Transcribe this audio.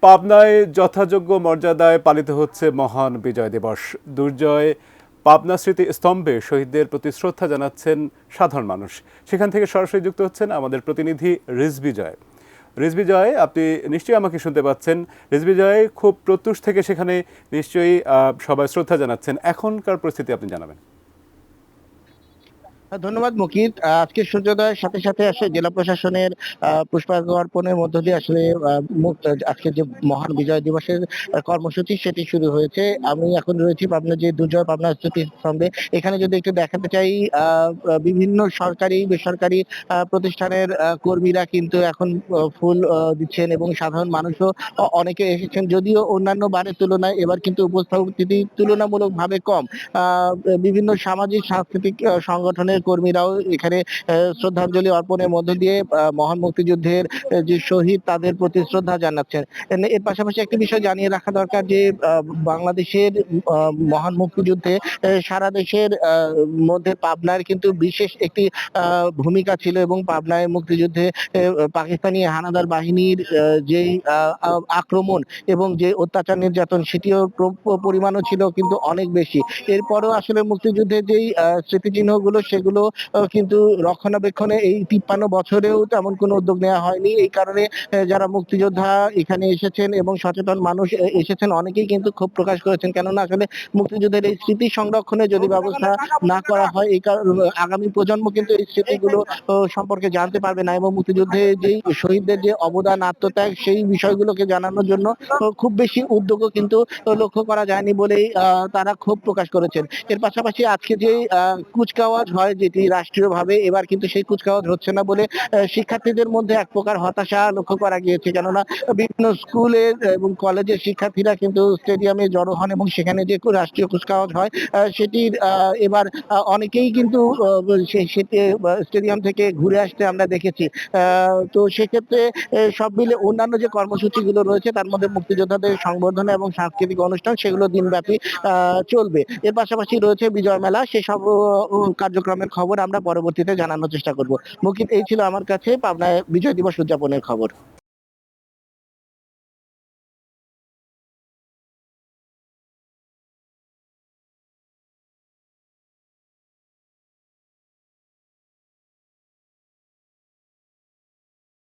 পাবনায় যথাযোগ্য মর্যাদায় পালিত হচ্ছে মহান বিজয় দিবস। দুর্জয় পাবনা স্মৃতি স্তম্ভে শহীদদের প্রতি শ্রদ্ধা জানাচ্ছেন সাধারণ মানুষ। সেখান থেকে সরাসরি যুক্ত হচ্ছেন আমাদের প্রতিনিধি রিজভী জয়। রিজভী জয়, আপনি নিশ্চয়ই আমাকে শুনতে পাচ্ছেন। রিজভী জয়, খুব প্রত্যুষ থেকে সেখানে নিশ্চয়ই সবাই শ্রদ্ধা জানাচ্ছেন। এখনকার পরিস্থিতি আপনি জানাবেন। ধন্যবাদ মুকিত। আজকে সূর্যোদয়ের সাথে সাথে আসলে জেলা প্রশাসনের পুষ্পার্ঘ্য অর্পণের মধ্য দিয়ে আসলে আজকে যে মহান বিজয় দিবসের কর্মসূচি সেটি শুরু হয়েছে। আমি এখন রয়েছি পাবনা যে দুর্জয় পাবনা স্মৃতিস্তম্ভে। এখানে যদি একটু দেখাতে চাই, বিভিন্ন সরকারি বেসরকারি প্রতিষ্ঠানের কর্মীরা কিন্তু এখন ফুল দিচ্ছেন এবং সাধারণ মানুষও অনেকে এসেছেন। যদিও অন্যান্য বারের তুলনায় এবার কিন্তু উপস্থিতি তুলনামূলকভাবে কম। বিভিন্ন সামাজিক সাংস্কৃতিক সংগঠনের কর্মীরাও এখানে শ্রদ্ধাঞ্জলি অর্পণের মধ্য দিয়ে মহান মুক্তিযুদ্ধের যে শহীদ তাদের প্রতি শ্রদ্ধা জানাচ্ছেন। এর পাশাপাশি একটি বিষয় জানিয়ে রাখা দরকার যে বাংলাদেশের মহান মুক্তিযুদ্ধে সারা দেশের মধ্যে পাবনার কিন্তু বিশেষ একটি ভূমিকা ছিল এবং পাবনায় মুক্তিযুদ্ধে পাকিস্তানি হানাদার বাহিনীর যেই আক্রমণ এবং যে অত্যাচার নির্যাতন সেটিও পরিমাণও ছিল কিন্তু অনেক বেশি। এরপরও আসলে মুক্তিযুদ্ধের যেই স্মৃতিচিহ্নগুলো সেগুলো কিন্তু রক্ষণাবেক্ষণে এই 53 বছরেও তেমন কোনো উদ্যোগ নেওয়া হয়নি। এই কারণে যারা মুক্তিযোদ্ধা এখানে এসেছেন এবং সচেতন মানুষ এসেছেন অনেকেই কিন্তু ক্ষোভ প্রকাশ করেছেন। কেননা আসলে মুক্তিযুদ্ধের এই স্মৃতি সংরক্ষণে যদি ব্যবস্থা না করা হয় এই আগামী প্রজন্ম কিন্তু এই স্মৃতিগুলো সম্পর্কে জানতে পারবে না এবং মুক্তিযুদ্ধে যেই শহীদদের যে অবদান আত্মত্যাগ সেই বিষয়গুলোকে জানানোর জন্য খুব বেশি উদ্যোগও কিন্তু লক্ষ্য করা যায়নি বলেই তারা ক্ষোভ প্রকাশ করেছেন। এর পাশাপাশি আজকে যে কুচকাওয়াজ হয় যেটি রাষ্ট্রীয়ভাবে, এবার কিন্তু সেই কুচকাওয়াজ হচ্ছে না বলে শিক্ষার্থীদের মধ্যে এক প্রকার হতাশা লক্ষ্য করা গিয়েছে। কেননা বিভিন্ন স্কুলের এবং কলেজের শিক্ষার্থীরা কিন্তু স্টেডিয়ামে জড়ো হন এবং সেখানে যে রাষ্ট্রীয় কুচকাওয়াজ হয় সেটির এবার অনেকেই কিন্তু সেটি স্টেডিয়াম থেকে ঘুরে আসতে আমরা দেখেছি। তো সেক্ষেত্রে সব মিলে অন্যান্য যে কর্মসূচিগুলো রয়েছে তার মধ্যে মুক্তিযোদ্ধাদের সংবর্ধনা এবং সাংস্কৃতিক অনুষ্ঠান সেগুলো দিনব্যাপী চলবে। এর পাশাপাশি রয়েছে বিজয় মেলা, সেসব কার্যক্রমের খবর আমরা পরবর্তীতে জানানোর চেষ্টা করব। মুকিত, এই ছিল আমার কাছে পাবনায় বিজয় দিবস উদযাপনের খবর।